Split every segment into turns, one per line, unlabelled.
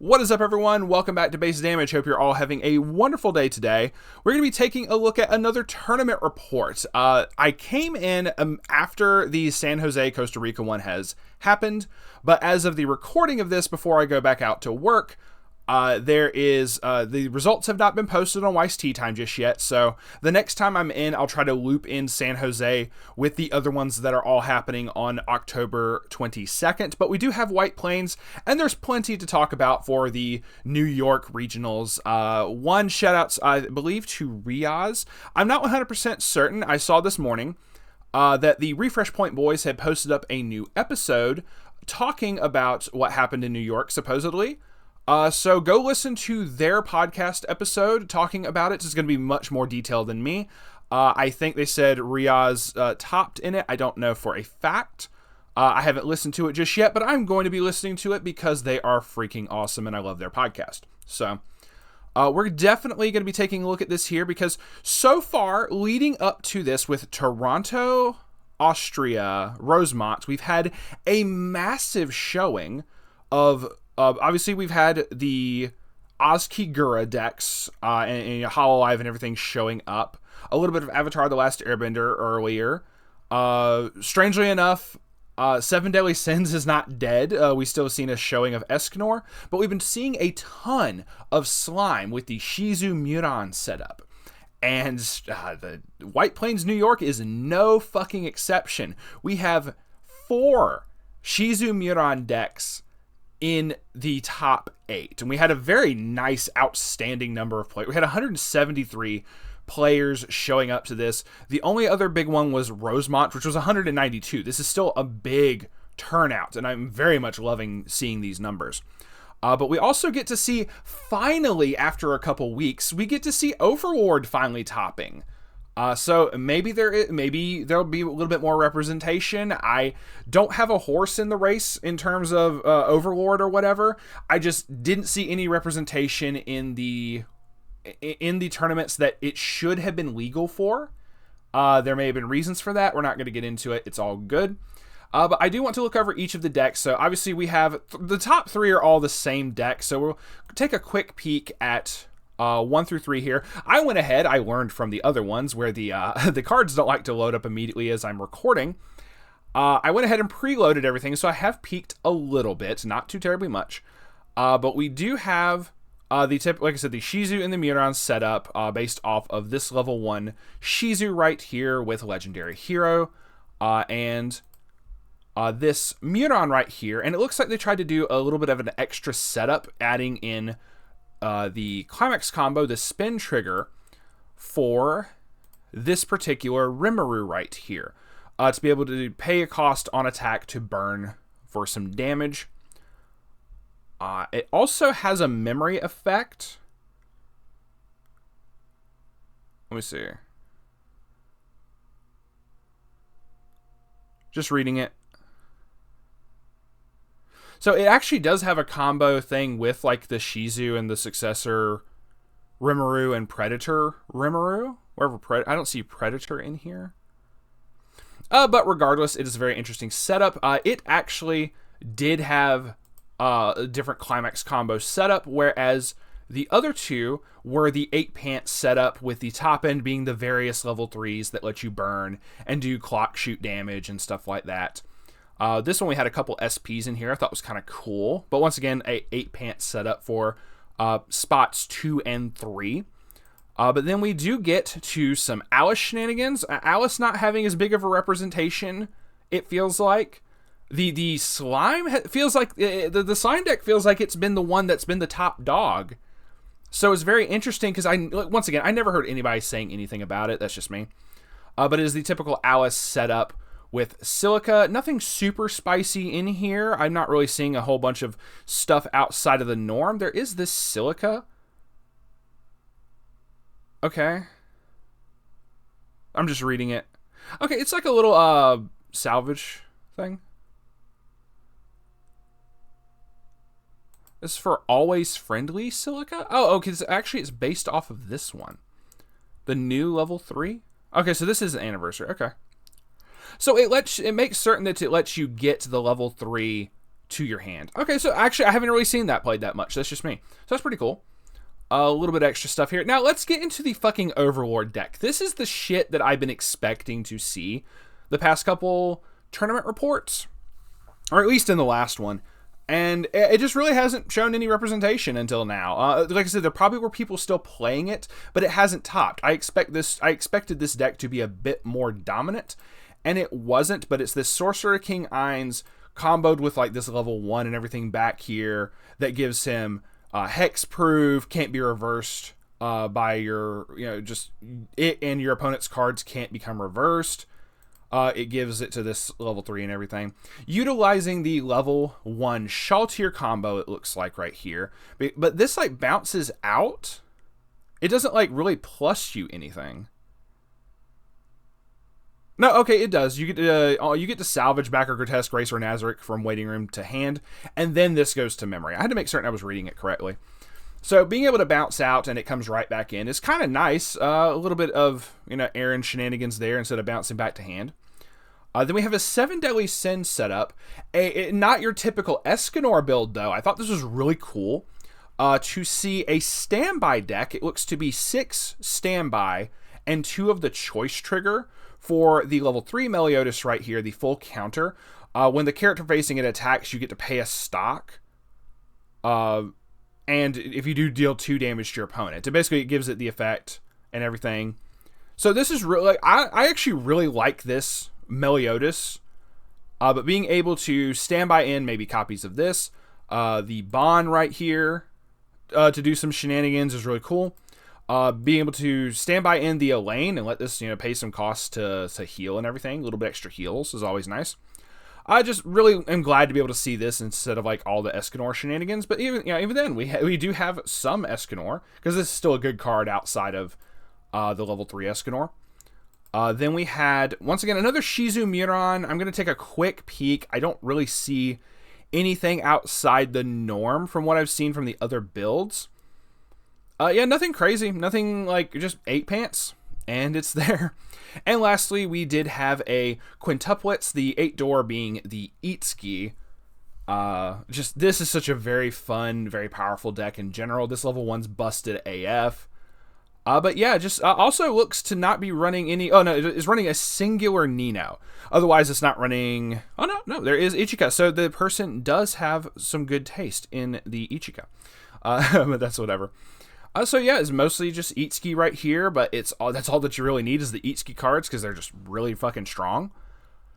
What is up, everyone? Welcome back to Base Damage. Hope you're all having a wonderful day today. We're going to be taking a look at another tournament report. I came in after the San Jose Costa Rica one has happened, but as of the recording of this, before I go back out to work, the results have not been posted on Weiss Tea Time just yet, so the next time I'm in, I'll try to loop in San Jose with the other ones that are all happening on October 22nd, but we do have White Plains, and there's plenty to talk about for the New York regionals. One shoutouts, I believe, to Riaz. I'm not 100% certain. I saw this morning that the Refresh Point Boys had posted up a new episode talking about what happened in New York, supposedly. So go listen to their podcast episode talking about it. It's going to be much more detailed than me. I think they said Riaz topped in it. I don't know for a fact. I haven't listened to it just yet, but I'm going to be listening to it because they are freaking awesome and I love their podcast. So we're definitely going to be taking a look at this here because so far, leading up to this with Toronto, Austria, Rosemont, we've had a massive showing of... obviously, we've had the Ozkigura decks and Hololive and everything showing up. A little bit of Avatar: The Last Airbender earlier. Strangely enough, Seven Deadly Sins is not dead. We still have seen a showing of Escanor, but we've been seeing a ton of slime with the Shizu Muron setup. And the White Plains, New York is no fucking exception. We have 4 Shizu Muron decks in the top 8, and we had a very nice, outstanding number of players. We had 173 players showing up to this. The only other big one was Rosemont, which was 192. This is still a big turnout, and I'm very much loving seeing these numbers. But we also get to see, finally, after a couple weeks, we get to see Overlord finally topping. So maybe there'll be a little bit more representation. I don't have a horse in the race in terms of Overlord or whatever. I just didn't see any representation in the tournaments that it should have been legal for. There may have been reasons for that. We're not going to get into it. It's all good. But I do want to look over each of the decks. So obviously we have the top 3 are all the same deck. So we'll take a quick peek at 1 through 3 here. I went ahead. I learned from the other ones where the cards don't like to load up immediately as I'm recording. I went ahead and preloaded everything, so I have peeked a little bit, not too terribly much. But we do have like I said, the Shizu and the Muron setup based off of this level 1 Shizu right here with Legendary Hero, and this Muron right here. And it looks like they tried to do a little bit of an extra setup, adding in the Climax combo, the spin trigger for this particular Rimuru right here, to be able to pay a cost on attack to burn for some damage. It also has a memory effect. Let me see. Just reading it. So it actually does have a combo thing with like the Shizu and the successor Rimuru and Predator Rimuru. I don't see Predator in here. But regardless, it is a very interesting setup. It actually did have a different Climax combo setup, whereas the other 2 were the 8-pant setup with the top end being the various level 3s that let you burn and do clock shoot damage and stuff like that. This one we had a couple SPs in here I thought was kind of cool. But once again, a 8-pant setup for spots 2 and 3. But then we do get to some Alice shenanigans. Alice not having as big of a representation, it feels like. The slime feels like... The slime deck feels like it's been the one that's been the top dog. So it's very interesting because once again, I never heard anybody saying anything about it. That's just me. But it is the typical Alice setup with silica. Nothing super spicy in here. I'm not really seeing a whole bunch of stuff outside of the norm. There is this silica. Okay. I'm just reading it. Okay, it's like a little salvage thing. This is for Always Friendly silica? Oh, okay, it's based off of this one. The new level 3? Okay, so this is an anniversary. Okay. So it makes certain that it lets you get to the level 3 to your hand. Okay, so actually I haven't really seen that played that much. That's just me. So that's pretty cool. A little bit of extra stuff here. Now let's get into the fucking Overlord deck. This is the shit that I've been expecting to see the past couple tournament reports, or at least in the last one. And it just really hasn't shown any representation until now. Like I said, there probably were people still playing it, but it hasn't topped. I expected this deck to be a bit more dominant, and it wasn't. But it's this Sorcerer King Ainz comboed with like this level 1 and everything back here that gives him hexproof, can't be reversed by your, just it and your opponent's cards can't become reversed. It gives it to this level 3 and everything. Utilizing the level 1 Shaltir combo, it looks like right here. But this like bounces out. It doesn't like really plus you anything. No, okay, it does. You get to salvage back a Grotesque Race or Nazarick from Waiting Room to hand, and then this goes to memory. I had to make certain I was reading it correctly. So being able to bounce out and it comes right back in is kind of nice. A little bit of Aaron shenanigans there instead of bouncing back to hand. Then we have a 7 Deadly Sin setup. Not your typical Escanor build though. I thought this was really cool to see a standby deck. It looks to be 6 standby and 2 of the choice trigger for the level 3 Meliodas right here, the full counter. When the character facing it attacks, you get to pay a stock. And if you do deal 2 damage to your opponent, it basically gives it the effect and everything. So this is really, I actually really like this Meliodas. But being able to stand by in maybe copies of this, the Bond right here, to do some shenanigans is really cool. Being able to stand by in the Elaine and let this, pay some costs to heal and everything. A little bit extra heals is always nice. I just really am glad to be able to see this instead of like all the Escanor shenanigans. But even then, we do have some Escanor because this is still a good card outside of the level 3 Escanor. Then we had, once again, another Shizu Muron. I'm going to take a quick peek. I don't really see anything outside the norm from what I've seen from the other builds. Nothing crazy. Nothing like just 8 pants. And it's there. And lastly, we did have a quintuplets, the 8-door being the Itsuki. This is such a very fun, very powerful deck in general. This level 1's busted AF. But yeah, also looks to not be running any... Oh, no, it is running a singular Nino. Otherwise, it's not running... Oh, no, there is Ichika. So the person does have some good taste in the Ichika. But that's whatever. So yeah, it's mostly just Itsuki right here, but that's all that you really need is the Itsuki cards because they're just really fucking strong.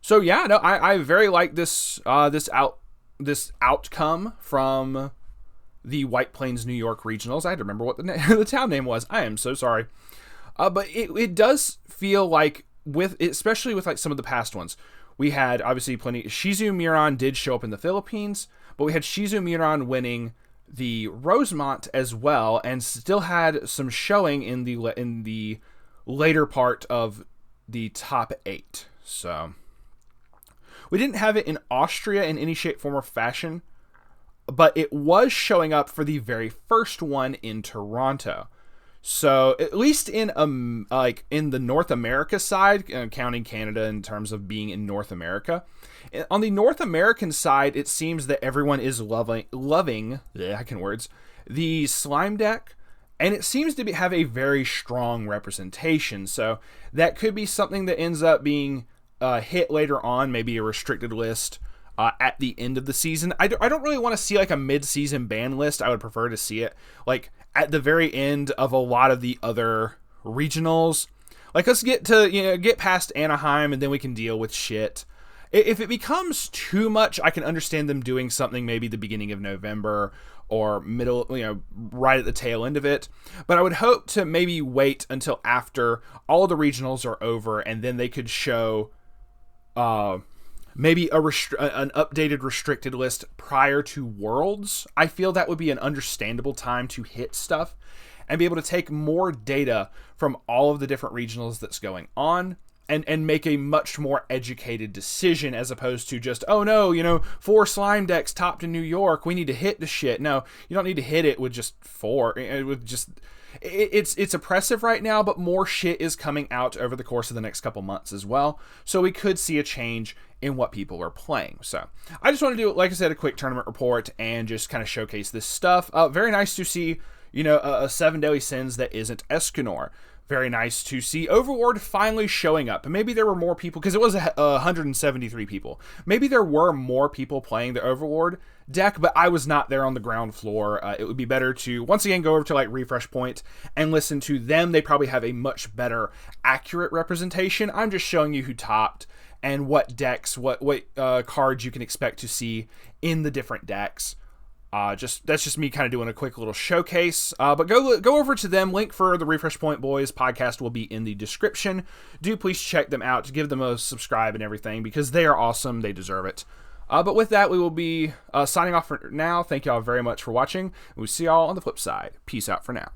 So yeah, no, I very like this outcome from the White Plains, New York regionals. I had to remember what the town name was. I am so sorry. But it does feel like especially with like some of the past ones, we had obviously plenty. Shizu Muron did show up in the Philippines, but we had Shizu Muron winning the Rosemont as well, and still had some showing in the later part of the top 8. So we didn't have it in Austria in any shape, form, or fashion, but it was showing up for the very first one in Toronto. So at least in the North America side, counting Canada in terms of being in North America, on the North American side, it seems that everyone is loving the slime deck, and it seems to have a very strong representation. So that could be something that ends up being hit later on, maybe a restricted list at the end of the season. I don't really want to see like a mid-season ban list. I would prefer to see it like at the very end of a lot of the other regionals. Like, let's get past Anaheim, and then we can deal with shit. If it becomes too much, I can understand them doing something maybe the beginning of November or middle, right at the tail end of it. But I would hope to maybe wait until after all the regionals are over, and then they could show maybe an updated restricted list prior to Worlds. I feel that would be an understandable time to hit stuff and be able to take more data from all of the different regionals that's going on and make a much more educated decision, as opposed to just, oh no, 4 slime decks topped in New York, we need to hit the shit. No, you don't need to hit it with just 4. It's oppressive right now, but more shit is coming out over the course of the next couple months as well. So we could see a change in what people are playing. So I just want to do, like I said, a quick tournament report and just kind of showcase this stuff. Very nice to see, a 7 Deadly Sins that isn't Escanor. Very nice to see Overlord finally showing up. And maybe there were more people, because it was 173 people. Maybe there were more people playing the Overlord deck, but I was not there on the ground floor. It would be better to, once again, go over to Refresh Point and listen to them. They probably have a much better, accurate representation. I'm just showing you who topped and what decks, what cards you can expect to see in the different decks. That's just me kind of doing a quick little showcase. But go over to them. Link for the Refresh Point Boys podcast will be in the description. Do please check them out. Give them a subscribe and everything, because they are awesome. They deserve it. But with that, we will be signing off for now. Thank y'all very much for watching. We'll see y'all on the flip side. Peace out for now.